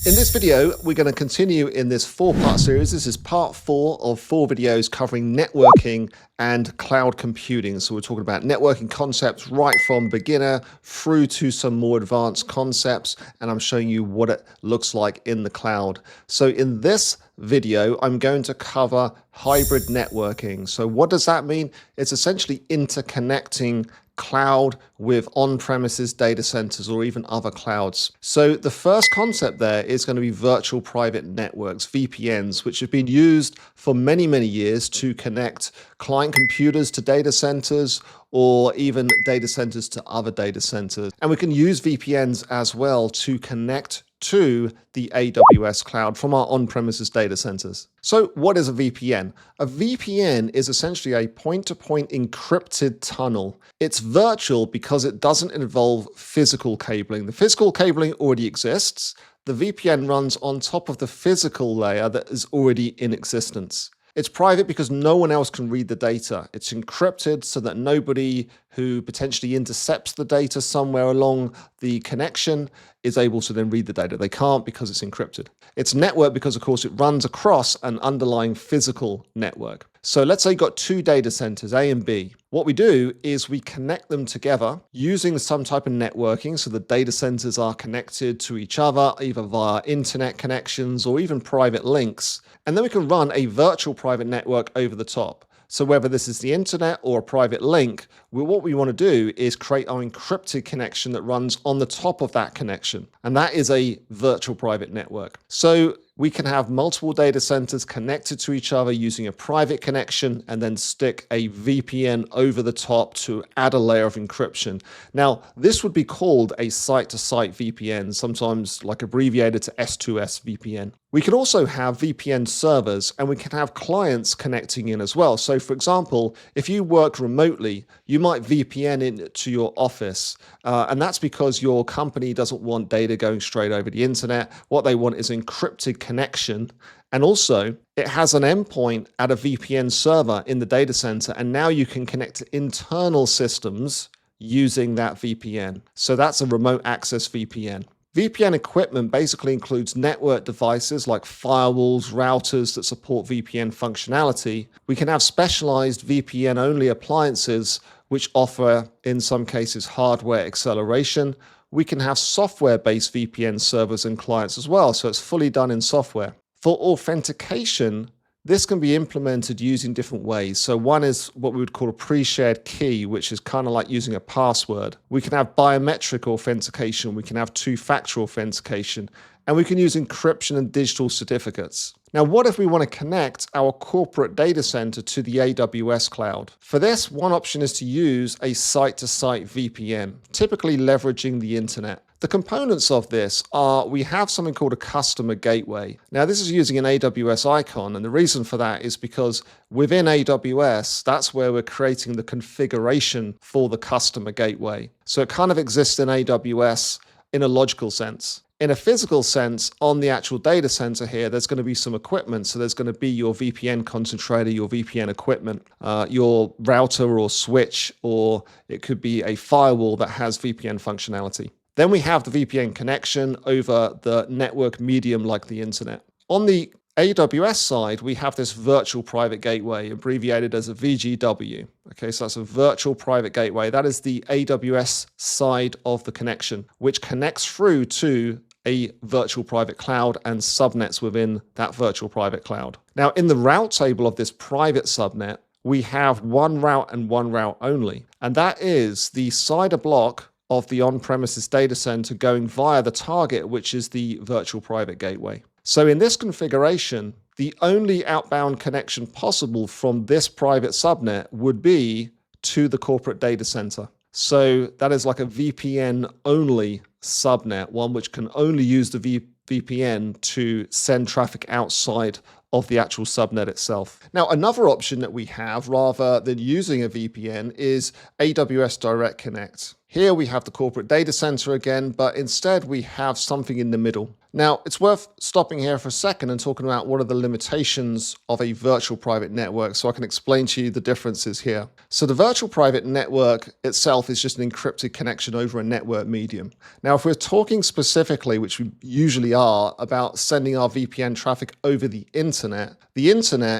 In this video, we're going to continue in this four-part series. This is part 4 of 4 videos covering networking and cloud computing. So we're talking about networking concepts right from beginner through to some more advanced concepts, and I'm showing you what it looks like in the cloud. So in this video, I'm going to cover hybrid networking. So what does that mean? It's essentially interconnecting cloud with on-premises data centers or even other clouds. So the first concept there is going to be virtual private networks, VPNs, which have been used for many, many years to connect client computers to data centers or even data centers to other data centers. And we can use VPNs as well to connect to the AWS cloud from our on-premises data centers. So what is a VPN? A VPN is essentially a point-to-point encrypted tunnel. It's virtual because it doesn't involve physical cabling. The physical cabling already exists. The VPN runs on top of the physical layer that is already in existence. It's private because no one else can read the data. It's encrypted so that nobody who potentially intercepts the data somewhere along the connection is able to then read the data. They can't because it's encrypted. It's networked because, of course, it runs across an underlying physical network. So let's say you've got 2 data centers, A and B. What we do is we connect them together using some type of networking. So the data centers are connected to each other, either via internet connections or even private links. And then we can run a virtual private network over the top. So whether this is the internet or a private link, what we want to do is create our encrypted connection that runs on the top of that connection. And that is a virtual private network. So we can have multiple data centers connected to each other using a private connection and then stick a VPN over the top to add a layer of encryption. Now, this would be called a site-to-site VPN, sometimes like abbreviated to S2S VPN. We can also have VPN servers and we can have clients connecting in as well. So for example, if you work remotely, you might VPN into your office. And that's because your company doesn't want data going straight over the internet. What they want is encrypted connection. And also it has an endpoint at a VPN server in the data center. And now you can connect to internal systems using that VPN. So that's a remote access VPN. VPN equipment basically includes network devices like firewalls, routers that support VPN functionality. We can have specialized VPN-only appliances which offer, in some cases, hardware acceleration. We can have software-based VPN servers and clients as well, so it's fully done in software. For authentication, this can be implemented using different ways. So one is what we would call a pre-shared key, which is kind of like using a password. We can have biometric authentication. We can have two-factor authentication, and we can use encryption and digital certificates. Now, what if we want to connect our corporate data center to the AWS cloud? For this, one option is to use a site-to-site VPN, typically leveraging the internet. The components of this are, we have something called a customer gateway. Now, this is using an AWS icon, and the reason for that is because within AWS, that's where we're creating the configuration for the customer gateway. So it kind of exists in AWS in a logical sense. In a physical sense, on the actual data center here, there's going to be some equipment. So there's going to be your VPN concentrator, your VPN equipment, your router or switch, or it could be a firewall that has VPN functionality. Then we have the VPN connection over the network medium like the internet. On the AWS side, we have this virtual private gateway, abbreviated as a VGW. Okay, so that's a virtual private gateway. That is the AWS side of the connection, which connects through to a virtual private cloud and subnets within that virtual private cloud. Now, in the route table of this private subnet, we have one route and one route only, and that is the CIDR block of the on-premises data center going via the target, which is the virtual private gateway. So in this configuration, the only outbound connection possible from this private subnet would be to the corporate data center. So that is like a VPN-only subnet, one which can only use the VPN to send traffic outside of the actual subnet itself. Now, another option that we have rather than using a VPN is AWS Direct Connect. Here we have the corporate data center again, but instead we have something in the middle. Now, it's worth stopping here for a second and talking about what are the limitations of a virtual private network so I can explain to you the differences here. So the virtual private network itself is just an encrypted connection over a network medium. Now, if we're talking specifically, which we usually are, about sending our VPN traffic over the internet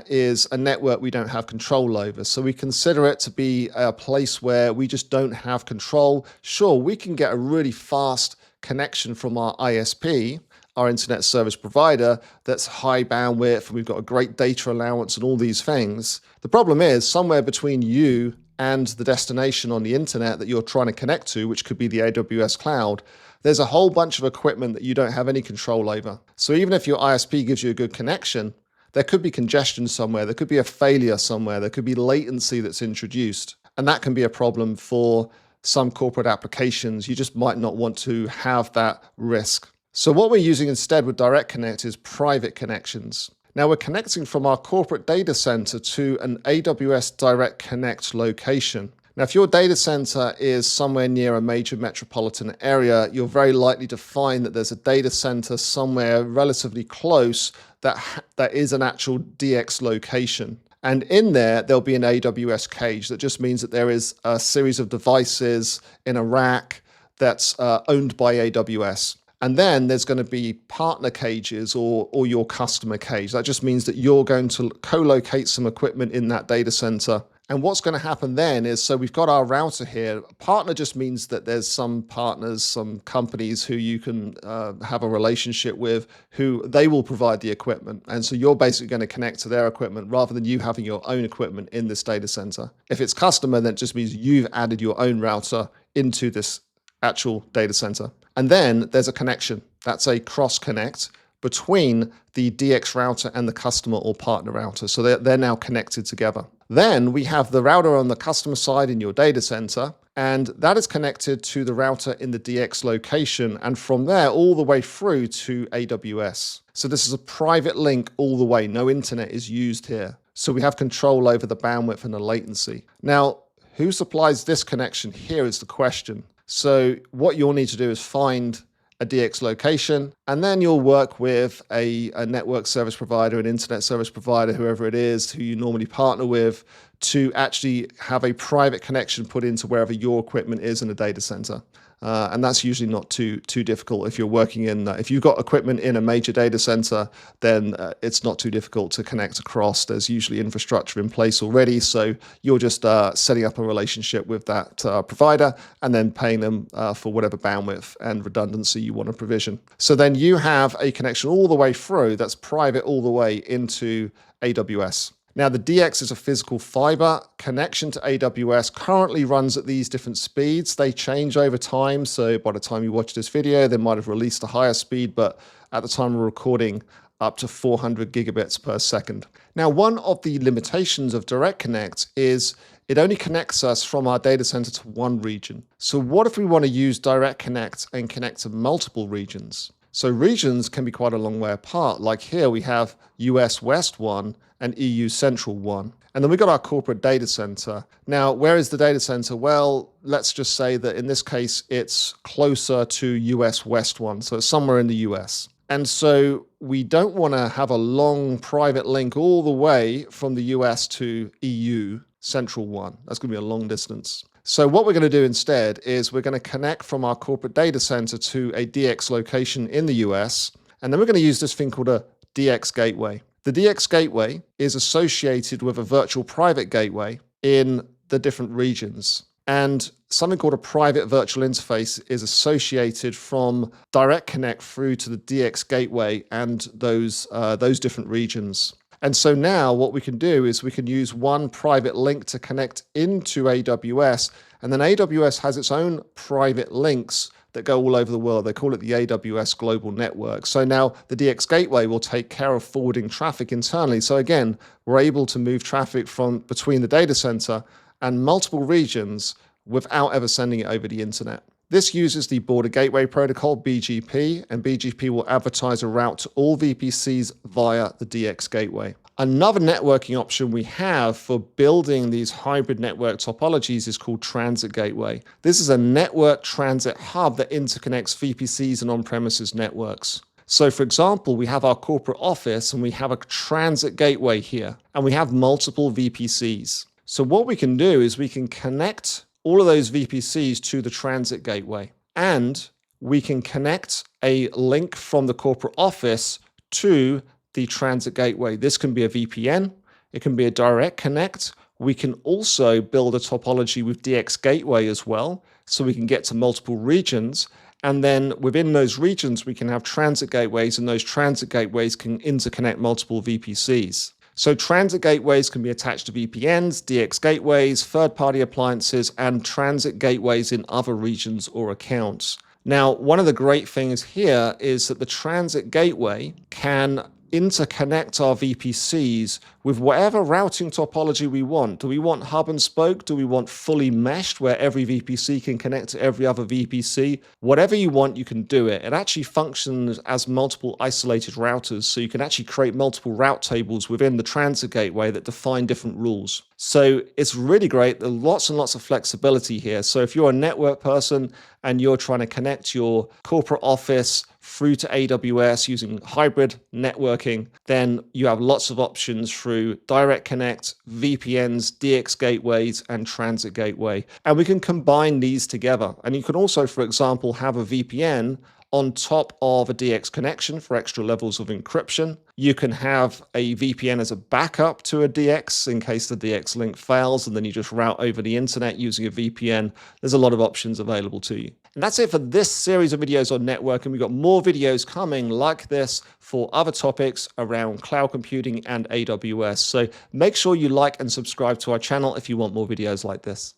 is a network we don't have control over. So we consider it to be a place where we just don't have control. Sure, we can get a really fast connection from our ISP, our internet service provider, that's high bandwidth, and we've got a great data allowance and all these things. The problem is somewhere between you and the destination on the internet that you're trying to connect to, which could be the AWS cloud, there's a whole bunch of equipment that you don't have any control over. So even if your ISP gives you a good connection, there could be congestion somewhere, there could be a failure somewhere, there could be latency that's introduced, and that can be a problem for some corporate applications. You just might not want to have that risk. So what we're using instead with Direct Connect is private connections. Now we're connecting from our corporate data center to an AWS Direct Connect location. Now, if your data center is somewhere near a major metropolitan area, you're very likely to find that there's a data center somewhere relatively close that is an actual DX location. And in there, there'll be an AWS cage. That just means that there is a series of devices in a rack that's owned by AWS. And then there's going to be partner cages or your customer cage. That just means that you're going to co-locate some equipment in that data center. And what's going to happen then is, so we've got our router here. Partner just means that there's some partners, some companies who you can have a relationship with, who they will provide the equipment. And so you're basically going to connect to their equipment rather than you having your own equipment in this data center. If it's customer, then it just means you've added your own router into this actual data center. And then there's a connection. That's a cross connect between the DX router and the customer or partner router. So they're now connected together. Then we have the router on the customer side in your data center, and that is connected to the router in the DX location, and from there all the way through to AWS. So this is a private link all the way. No internet is used here. So we have control over the bandwidth and the latency. Now, who supplies this connection here is the question. So what you'll need to do is find a DX location, and then you'll work with a network service provider, an internet service provider, whoever it is, who you normally partner with, to actually have a private connection put into wherever your equipment is in a data center. And that's usually not too difficult if you're working in, if you've got equipment in a major data center, then it's not too difficult to connect across. There's usually infrastructure in place already. So you're just setting up a relationship with that provider and then paying them for whatever bandwidth and redundancy you want to provision. So then you have a connection all the way through that's private all the way into AWS. Now, the DX is a physical fiber connection to AWS, currently runs at these different speeds. They change over time. So by the time you watch this video, they might have released a higher speed, but at the time we're recording, up to 400 gigabits per second. Now, one of the limitations of Direct Connect is it only connects us from our data center to one region. So what if we want to use Direct Connect and connect to multiple regions? So regions can be quite a long way apart. Like here we have US West 1 and EU Central 1. And then we've got our corporate data center. Now, where is the data center? Well, let's just say that in this case, it's closer to US West 1. So it's somewhere in the US. And so we don't want to have a long private link all the way from the US to EU Central 1. That's going to be a long distance. So what we're going to do instead is we're going to connect from our corporate data center to a DX location in the US, and then we're going to use this thing called a DX gateway. The DX gateway is associated with a virtual private gateway in the different regions, and something called a private virtual interface is associated from Direct Connect through to the DX gateway and those different regions. And so now what we can do is we can use one private link to connect into AWS, and then AWS has its own private links that go all over the world. They call it the AWS Global Network. So now the DX Gateway will take care of forwarding traffic internally. So again, we're able to move traffic from between the data center and multiple regions without ever sending it over the internet. This uses the Border Gateway Protocol, BGP, and BGP will advertise a route to all VPCs via the DX Gateway. Another networking option we have for building these hybrid network topologies is called Transit Gateway. This is a network transit hub that interconnects VPCs and on-premises networks. So for example, we have our corporate office and we have a transit gateway here, and we have multiple VPCs. So what we can do is we can connect all of those VPCs to the transit gateway, and we can connect a link from the corporate office to the transit gateway. This can be a VPN, it can be a direct connect. We can also build a topology with DX Gateway as well, so we can get to multiple regions. And then within those regions, we can have transit gateways, and those transit gateways can interconnect multiple VPCs. So transit gateways can be attached to VPNs, DX gateways, third-party appliances, and transit gateways in other regions or accounts. Now, one of the great things here is that the transit gateway can interconnect our VPCs with whatever routing topology we want. Do we want hub and spoke? Do we want fully meshed where every VPC can connect to every other VPC? Whatever you want, you can do it. It actually functions as multiple isolated routers, so you can actually create multiple route tables within the transit gateway that define different rules. So it's really great. There's lots and lots of flexibility here. So if you're a network person and you're trying to connect your corporate office through to AWS using hybrid networking, then you have lots of options through Direct Connect, VPNs, DX gateways, and Transit Gateway. And we can combine these together. And you can also, for example, have a VPN on top of a DX connection for extra levels of encryption. You can have a VPN as a backup to a DX in case the DX link fails, and then you just route over the internet using a VPN. There's a lot of options available to you. And that's it for this series of videos on networking. We've got more videos coming like this for other topics around cloud computing and AWS. So make sure you like and subscribe to our channel if you want more videos like this.